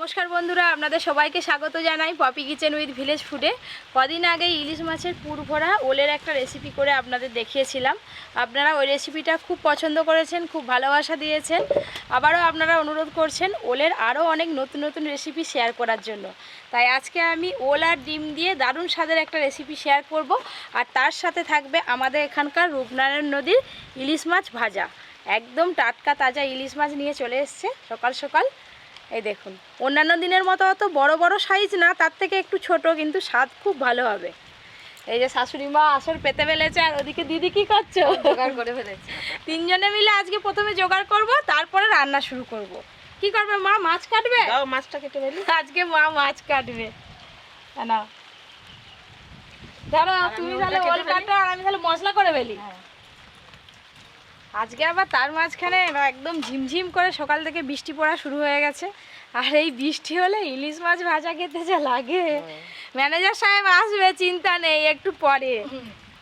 নমস্কার বন্ধুরা, আপনাদের সবাইকে স্বাগত জানাই পপি কিচেন উইথ ভিলেজ ফুডে। কদিন আগে ইলিশ মাছের পুর ভরা ওলের একটা রেসিপি করে আপনাদের দেখিয়েছিলাম। আপনারা ওই রেসিপিটা খুব পছন্দ করেছেন, খুব ভালোবাসা দিয়েছেন। আবারও আপনারা অনুরোধ করছেন ওলের আরও অনেক নতুন নতুন রেসিপি শেয়ার করার জন্য। তাই আজকে আমি ওল আর ডিম দিয়ে দারুণ স্বাদের একটা রেসিপি শেয়ার করব। আর তার সাথে থাকবে আমাদের এখানকার রূপনারায়ণ নদীর ইলিশ মাছ ভাজা। একদম টাটকা তাজা ইলিশ মাছ নিয়ে চলে এসছে সকাল সকাল। এই দেখুন, অন্যান্য দিনের মতো অত বড় বড় সাইজ না, তার থেকে একটু ছোট, কিন্তু স্বাদ খুব ভালো হবে। এই যে শাশুড়ি মা আসর পেতে ফেলেছে, আর ওদিকে দিদি কি করছো? জোগাড় করে ফেলেছি। তিনজনে মিলে আজকে প্রথমে জোগাড় করব, তারপরে রান্না শুরু করব। কি করবে মা? মাছ কাটবে? দাও মাছটা কেটে ফেলি। আজকে মা মাছ কাটবে না। ধরো তুমি তাহলে ওল কাটো আর আমি তাহলে মশলা করে ফেলি। আজকে আবার তার মাঝখানে একদম ঝিমঝিম করে সকাল থেকে বৃষ্টি পড়া শুরু হয়ে গেছে। আর এই বৃষ্টি হলে ইলিশ মাছ ভাজা খেতে যা লাগে। ম্যানেজার সাহেব আসবে, চিন্তা নেই, একটু পরে।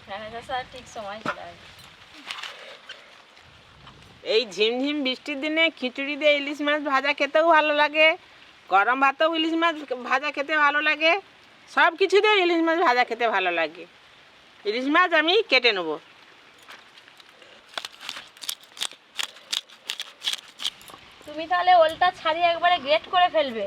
ম্যানেজার স্যার ঠিক সময় চলে আসবে। এই ঝিমঝিম বৃষ্টির দিনে খিচুড়ি দিয়ে ইলিশ মাছ ভাজা খেতেও ভালো লাগে, গরম ভাতেও ইলিশ মাছ ভাজা খেতে ভালো লাগে, সব কিছু দিয়ে ইলিশ মাছ ভাজা খেতে ভালো লাগে। ইলিশ মাছ আমি কেটে নেবো। তুমি তাহলে ওলটা ছাড়িয়ে একবারে গ্রেট করে ফেলবে।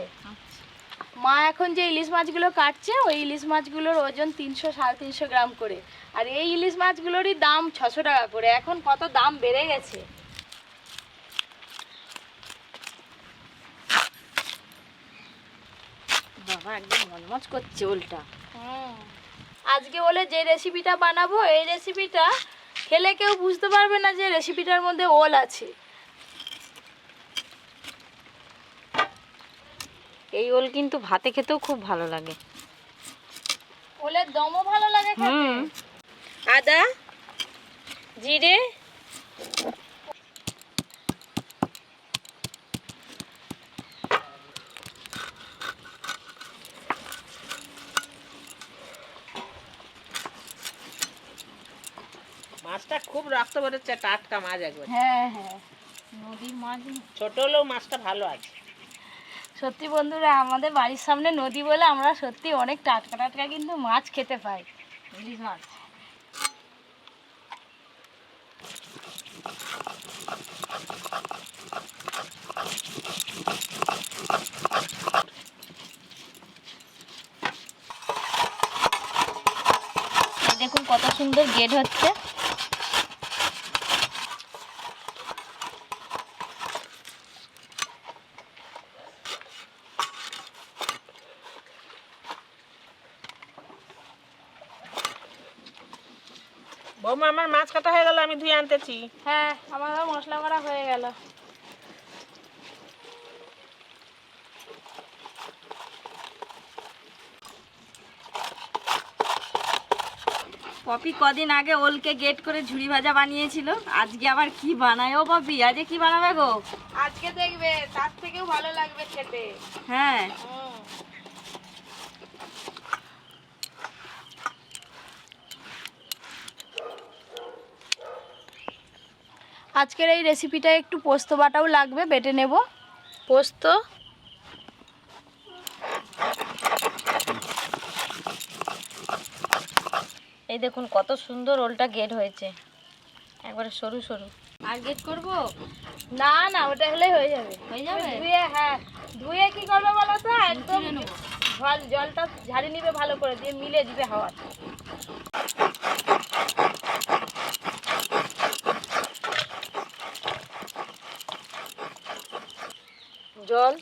মা এখন যে ইলিশ মাছগুলো কাটছে, ওই ইলিশ মাছগুলোর ওজন 300-350 গ্রাম করে। আর এই ইলিশ মাছগুলোরই দাম 600 টাকা করে। এখন কত দাম বেড়ে গেছে। বাবা একদম মজমজ করছে ওলটা। আজকে বলে যে রেসিপিটা বানাবো, এই রেসিপিটা খেলে কেউ বুঝতে পারবে না যে রেসিপিটার মধ্যে ওল আছে। এই ওল কিন্তু ভাতে খেতেও খুব ভালো লাগে। ওলের দমও ভালো লাগে খেতে। আদা, জিরে, মাছটা খুব রক্ত বেরোচ্ছে, টাটকা মাছ একবার। হ্যাঁ, নদীর মাছ। ছোট হলেও মাছটা ভালো আছে। সত্যি বন্ধুরা, আমাদের বাড়ির সামনে নদী বলে আমরা সত্যি অনেক টাটকা টাটকা কিন্তু মাছ খেতে পাই, ইলিশ মাছ। দেখুন কত সুন্দর গেট হচ্ছে। বৌমা আমার মাছ কাটা হয়ে গেল, আমি ধুয়ে আনতেছি। হ্যাঁ, আমারও মশলা করা হয়ে গেল। পপি কদিন আগে ওলকে গেট করে ঝুড়ি ভাজা বানিয়েছিল, আজকে আবার কি বানায়? ও পপি, আজকে কি বানাবে গো? আজকে দেখবে তার থেকেও ভালো লাগবে খেতে। হ্যাঁ, আজকের এই রেসিপিটা একটু পোস্ত বাটাও লাগবে, বেটে নেব পোস্ত। এই দেখুন কত সুন্দর ওলটা গেট হয়েছে, একবারে সরু সরু। আর গেট করব না, না ওটা হলেই হয়ে যাবে। হয়ে যাবে ধুয়ে? হ্যাঁ, ধুয়ে কি করবে বলো তো, একদম জলটা ঝাড়ি নিবে ভালো করে, দিয়ে মিলে দিবে হাওয়া। জল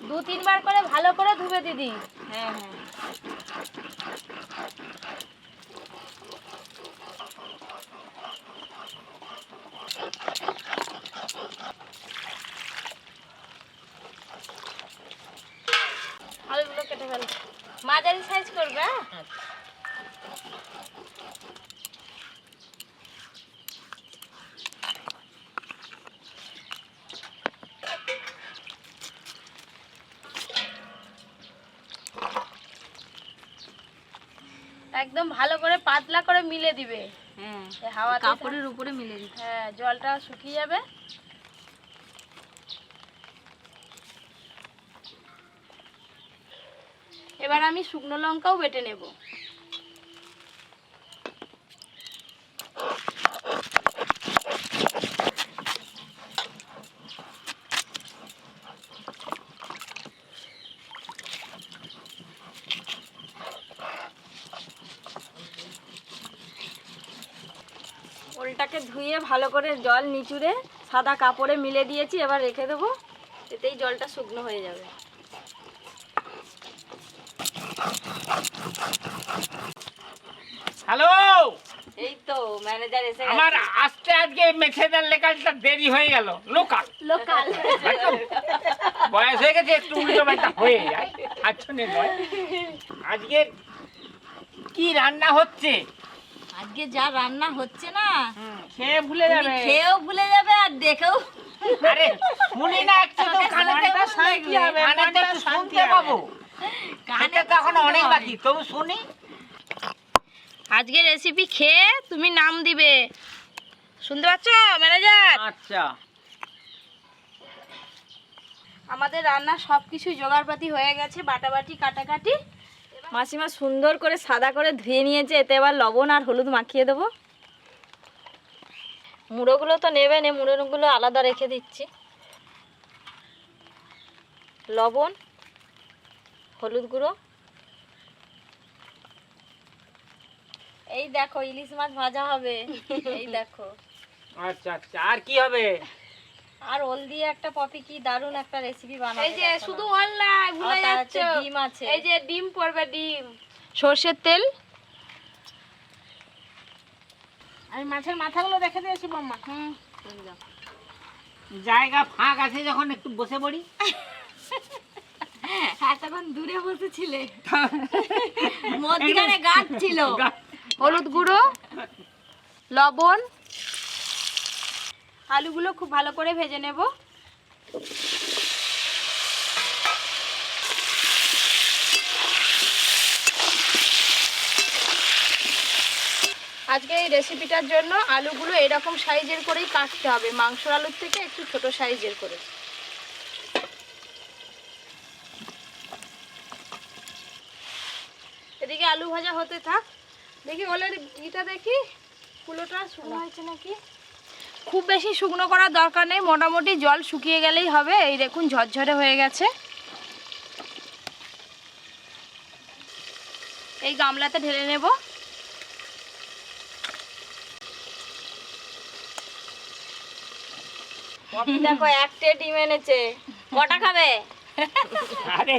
2-3 বার করে ভালো করে ধুবে দিদি। হ্যাঁ, আলুগুলো কেটে ফেল, মাঝারি সাইজ করবে। একদম ভালো করে পাতলা করে মিলে দিবে। হ্যাঁ, হাওয়া কাপড়ের উপরে মিলে দিবে। হ্যাঁ, জলটা শুকিয়ে যাবে। এবার আমি শুকনো লঙ্কাও বেটে নেব। ওলটাকে ধুয়ে ভালো করে জল নিচুড়ে সাদা কাপড়ে মিলে দিয়েছি, এবার রেখে দেবো, এতেই জলটা শুকনো হয়ে যাবে। হ্যালো, এই তো ম্যানেজার এসে গেছে। আমার আসতে আজকে মেছেদার লেখাটা দেরি হয়ে গেল। লোকাল লোকাল বয়স হয়ে গেছে, একটু উল্টো পাল্টা হয়ে যায়। আচ্ছনে নয়। আজকে কি রান্না হচ্ছে? আজকে যা রান্না হচ্ছে না, খেয়ে ভুলে যাবে। খেয়েও ভুলে যাবে আর দেখেও। আরে শুনি না, একটু তো কানেটা শান্তি হবে, কানেটা একটু শুনতে পাবো। কানে তো এখন অনেক বাকি, তবু শুনি। আজকে রেসিপি খেয়ে তুমি নাম দিবে, শুনতে পাচ্ছ ম্যানেজার? আচ্ছা, আমাদের রান্না সব কিছু জোগাড়পাতি হয়ে গেছে, বাটাবাটি কাটাকাটি। মাসিমা সুন্দর করে সাদা করে ধুয়ে নিয়েছে, এতে এবার লবণ আর হলুদ মাখিয়ে দেবো। মুড়োগুলো তো নেবে না, মুড়োগুলো আলাদা রেখে দিচ্ছি। লবণ, হলুদ গুঁড়ো। এই দেখো ইলিশ মাছ ভাজা হবে, এই দেখো। আচ্ছা আচ্ছা, আর কি হবে? আর ওল দিয়ে একটা পপি কি দারুণ একটা রেসিপি বানাবো। এই যে শুধু ওল না, ভুলে যাচ্ছ, ডিম আছে। এই যে ডিম পড়বে, ডিম, সরষের তেল। আমি মাছের মাথাগুলো রেখে দিয়েছি মাম্মা। জায়গা ফাঁক আছে যখন একটু বসে পড়ি। এতক্ষণ দূরে বসেছিলে, মধ্যখানে গাছ ছিল। হলুদ গুঁড়ো, লবণ, আলুগুলো খুব ভালো করে ভেজে নেব। আজকে এই রেসিপিটার জন্য আলুগুলো এরকম সাইজের করেই কাটতে হবে, মাংসর আলুর থেকে একটু ছোট সাইজের করে। এদিকে আলু ভাজা হতে থাক। দেখি ওলের ইটা দেখি কুলোটা শুকনো হয়েছে নাকি। খুব বেশি শুকনো করার দরকার নেই, মোটামুটি জল শুকিয়ে গেলেই হবে। এই দেখুন ঝরঝরে হয়ে গেছে। এই গামলাতে ঢেলে নেব। দেখো একটা ডিম এনেছে, কটা খাবে? আরে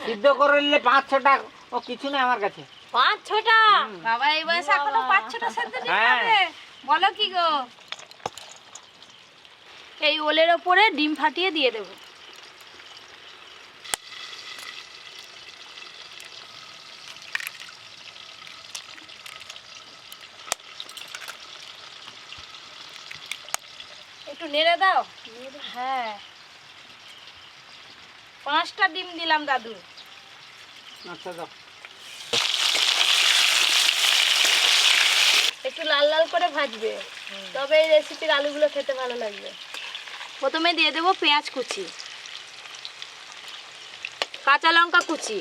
সিদ্ধ করলে 5-6টা, ও কিছু না আমার কাছে। 5-6টা? বাবা এই বয়সে এখনো 5-6টা সেদ্ধ ডিম খাবে? বলো কি গো। এই ওলের ওপরে ডিম ফাটিয়ে দিয়ে দেব। একটু নেড়ে দাও। হ্যাঁ, 5টা ডিম দিলাম দাদু। আচ্ছা দাও। একটু লাল লাল করে ভাজবে, তবে এই রেসিপির আলুগুলো খেতে ভালো লাগবে। প্রথমে দিয়ে দেবো পেঁয়াজ কুচি, কাঁচা লঙ্কা কুচি,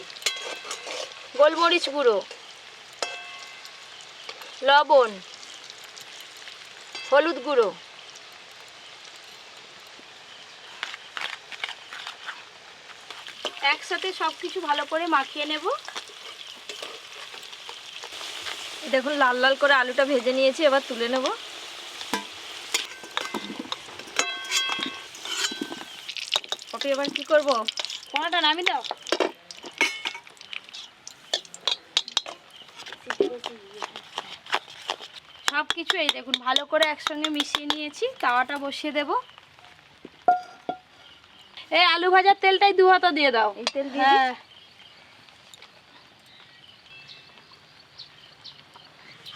গোলমরিচ গুঁড়ো, লবণ, হলুদ গুঁড়ো, একসাথে সব কিছু ভালো করে মাখিয়ে নেব। দেখুন লাল লাল করে আলুটা ভেজে নিয়েছি, এবার তুলে নেব। ওকে এবার কি করব? কোনটা নামিয়ে দাও। সব কিছু এই দেখুন ভালো করে একসঙ্গে মিশিয়ে নিয়েছি, তাওয়াটা বসিয়ে দেব। এই আলু ভাজার তেলটাই 2 হাতা দিয়ে দাও। এই তেল দিয়ে দিই।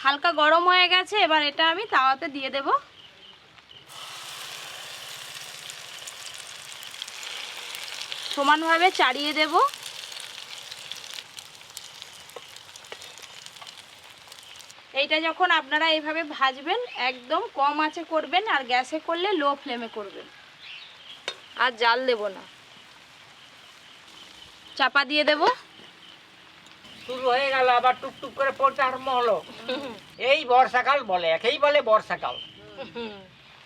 হালকা গরম হয়ে গেছে, এবার এটা আমি তাওয়াতে দিয়ে দেব। সমানভাবে চাড়িয়ে দেব। এইটা যখন আপনারা এইভাবে ভাজবেন, একদম কম আঁচে করবেন, আর গ্যাসে করলে লো ফ্লেমে করবেন, আর জাল দেব না। চাপা দিয়ে দেব। শুরু হয়ে গেল, আবার টুকটুক করে পড়তে আরম্ভ হলো। এই বর্ষাকাল বলে, একেই বলে বর্ষাকাল।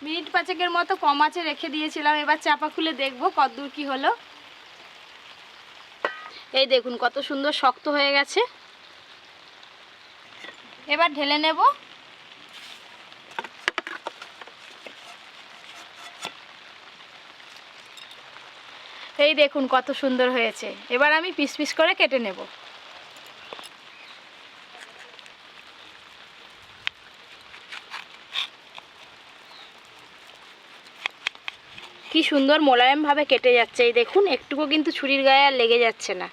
মিনিট পাঁচেকের মতো কম আঁচে রেখে দিয়েছিলাম, এবার চাপা খুলে দেখবো কতদূর কি হলো। এই দেখুন কত সুন্দর শক্ত হয়ে গেছে। এবার ঢেলে নেব। এই দেখুন কত সুন্দর হয়েছে। এবার আমি পিস পিস করে কেটে নেব। কি সুন্দর মোলায়েম ভাবে কেটে যাচ্ছে। এই দেখুন একটুকু কিন্তু ছুরির গায়ে আর লেগে যাচ্ছে না।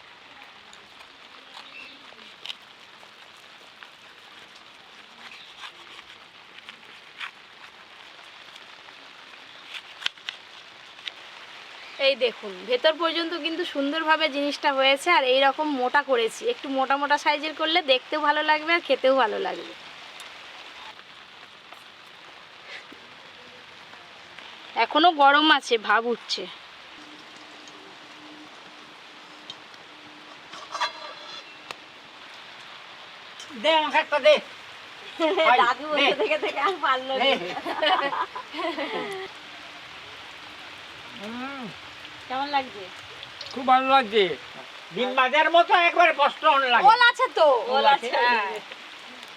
এই দেখুন ভেতর পর্যন্ত কিন্তু সুন্দরভাবে জিনিসটা হয়েছে। আর এই রকম মোটা করেছি, একটু মোটা মোটা সাইজের করলে দেখতেও ভালো লাগবে আর খেতেও ভালো লাগবে। এখনো গরম আছে, ভাব উঠছে। দে আমাকে একটা দে। দাদু বসে থেকে থেকে আর পারলো না। কেমন লাগছে? খুব ভালো লাগছে। দিন বাজার মতো একবারে কষ্ট লাগে। ওল আছে তো, ওল আছে।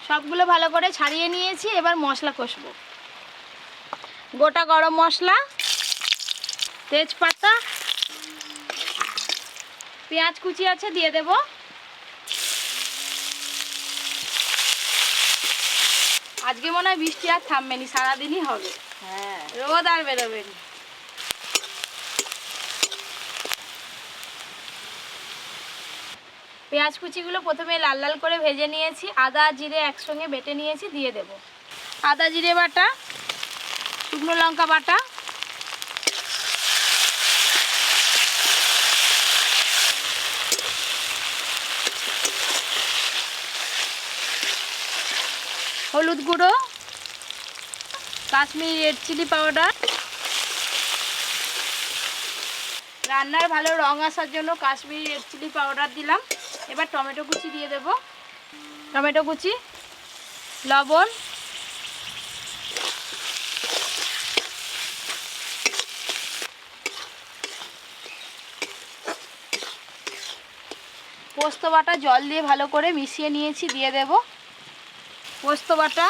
সবগুলো ভালো করে ছাড়িয়ে নিয়েছি। এবার মশলা কষবো। গোটা গরম মশলা, তেজপাতা, পেঁয়াজ কুচি আছে দিয়ে দেব। আজকে মনে হয় বৃষ্টি আর থামবেনি, সারাদিনই হবে। হ্যাঁ, রোদ আর বেরোবে না। পেঁয়াজ কুচিগুলো প্রথমে লাল লাল করে ভেজে নিয়েছি। আদা জিরে একসঙ্গে বেটে নিয়েছি, দিয়ে দেব। আদা জিরে বাটা, শুকনো লঙ্কা বাটা, হলুদ গুঁড়ো, কাশ্মীরি রেড চিলি পাউডার, রান্নার ভালো রং আসার জন্য কাশ্মীরি রেড চিলি পাউডার দিলাম। এবার টমেটো কুচি দিয়ে দেব। টমেটো কুচি, লবণ, পোস্ত বাটা জল দিয়ে ভালো করে মিশিয়ে নিয়েছি, দিয়ে দেব। পোস্ত বাটা,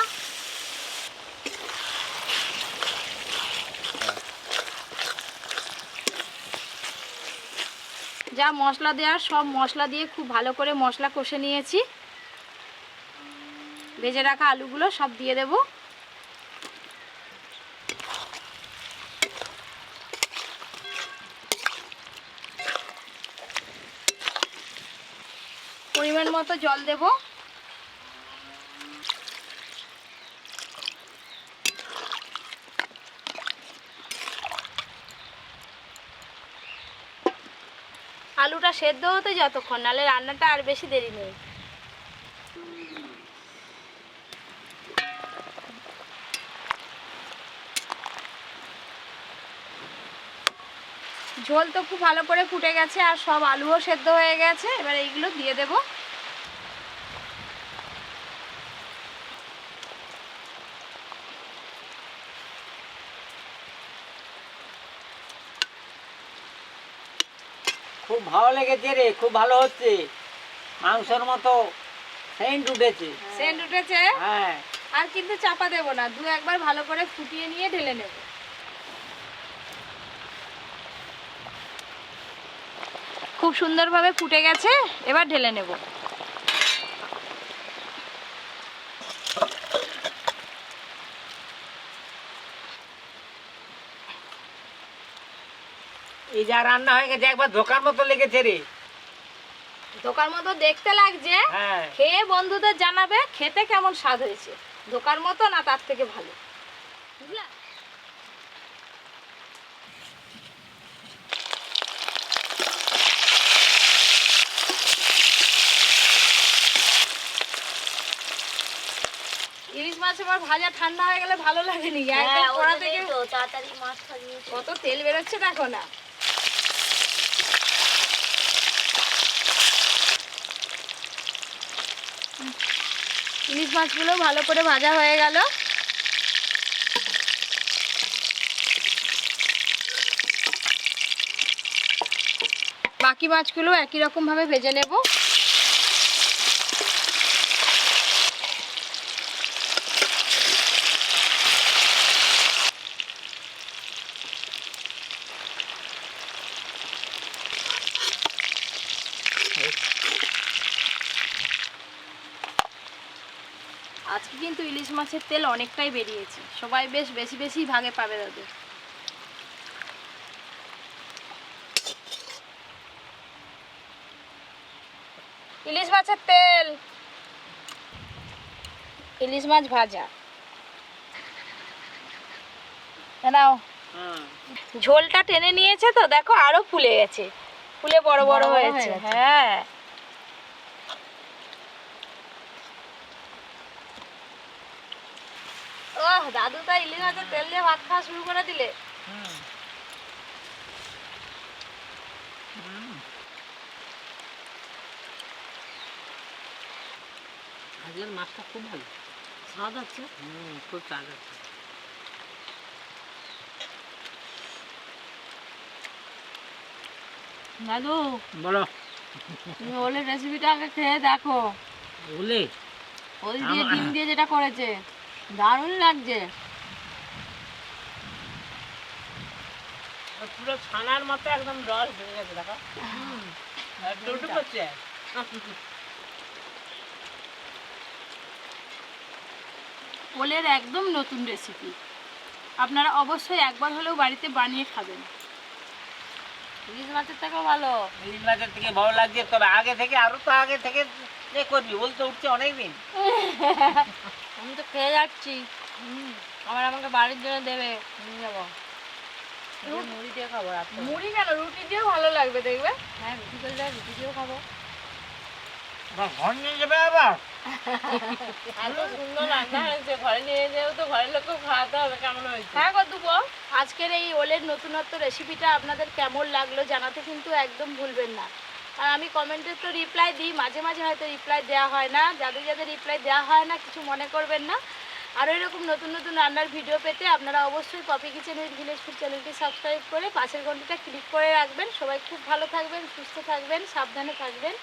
যা মশলা দেওয়ার সব মশলা দিয়ে খুব ভালো করে মশলা কষে নিয়েছি। ভেজে রাখা আলুগুলো সব দিয়ে দেব। পরিমাণ মতো জল দেব। আলুটা সেদ্ধ হতে যতক্ষণ, নাহলে রান্নাটা আর বেশি দেরি নেই। ঝোল তো খুব ভালো করে ফুটে গেছে আর সব আলুও সেদ্ধ হয়ে গেছে। এবার এইগুলো দিয়ে দেব। খুব ভালো লেগেছে রে, খুব ভালো হচ্ছে। মাংসের মতো সেন্ট উঠেছে। সেন্ট উঠেছে। হ্যাঁ, আর কিন্তু চাপা দেব না, দু একবার ভালো করে ফুটিয়ে নিয়ে ঢেলে নেব। খুব সুন্দরভাবে ফুটে গেছে, এবার ঢেলে নেব। এই যা রান্না হয়ে গেছে, একবার দোকান মতো লেগেছে রে। দোকান মতো দেখতে লাগছে। হ্যাঁ, খেয়ে বন্ধুদের জানাবে খেতে কেমন স্বাদ হয়েছে, দোকান মতো না তার থেকে ভালো। বুঝলা? ইলিশ মাছ আবার ভাজা ঠান্ডা হয়ে গেলে ভালো লাগেনি। একদম কড়া থেকে তাড়াতাড়ি মাছ ভাজিয়ে কত তেল বেরোচ্ছে দেখো না। ইলিশ মাছগুলো ভালো করে ভাজা হয়ে গেল। বাকি মাছগুলো একই রকমভাবে ভেজে নেব। আজকে কিন্তু ইলিশ মাছের তেল অনেকটাই বেরিয়েছে, সবাই বেশ বেশি বেশি ভাগে পাবে তাদের। ইলিশ মাছের তেল, ইলিশ মাছ ভাজা নাও। ঝোলটা টেনে নিয়েছে তো দেখো, আরো ফুলে গেছে, ফুলে বড় বড় হয়েছে। হ্যাঁ, ওহ দাদু তাই ইলিশ মাছের তেল দিয়ে ভাত খাওয়া শুরু করে দিলে। আজকের মাছটা খুব ভালো, স্বাদ আছে। খুব স্বাদ আছে। দাদু বলো। তুমি ওলের রেসিপিটা আগে খেয়ে দেখো। ওলে ওল দিয়ে ডিম দিয়ে যেটা করেছে দারুণ লাগছে। পুরো ছানার মতো একদম রস হয়ে গেছে, দেখো টুটু করছে। ওলের একদম নতুন রেসিপি, আপনারা অবশ্যই একবার হলেও বাড়িতে বানিয়ে খাবেন। ইলিশ মাছের থেকেও ভালো। ইলিশ মাছের থেকে ভালো লাগছে, তবে আগে থেকে আরো তো আগে থেকে এ করবি, বলতে উঠছে অনেকদিন। আমি তো খেয়ে যাচ্ছি। আবার আমাকে বাড়ির জন্য দেবে, নিয়ে যাবো। মুড়ি দিয়ে খাবো রাত্রে। মুড়ি কেন, রুটি দিয়েও ভালো লাগবে দেখবে। হ্যাঁ রুটি করলে রুটি দিয়েও খাবো। ঘর নিয়ে যাবে আবার। এত সুন্দর রান্না হয়েছে, ঘরে নিয়ে যেও তো ঘরের লোককেও খাওয়াতে হবে কেমন হয়েছে। হ্যাঁ গো দুবো, আজকের এই ওলের নতুনত্ব রেসিপিটা আপনাদের কেমন লাগলো জানাতে কিন্তু একদম ভুলবেন না। আর আমি কমেন্টে তো রিপ্লাই দিই, মাঝে মাঝে হয়তো রিপ্লাই দেওয়া হয় না, যাদের যাদের রিপ্লাই দেওয়া হয় না কিছু মনে করবেন না। আর এরকম নতুন নতুন রান্নার ভিডিও পেতে আপনারা অবশ্যই Poppy kitchen with village food চ্যানেলটি সাবস্ক্রাইব করে পাশের ঘন্টিটা ক্লিক করে রাখবেন। সবাই খুব ভালো থাকবেন, সুস্থ থাকবেন, সাবধানে থাকবেন।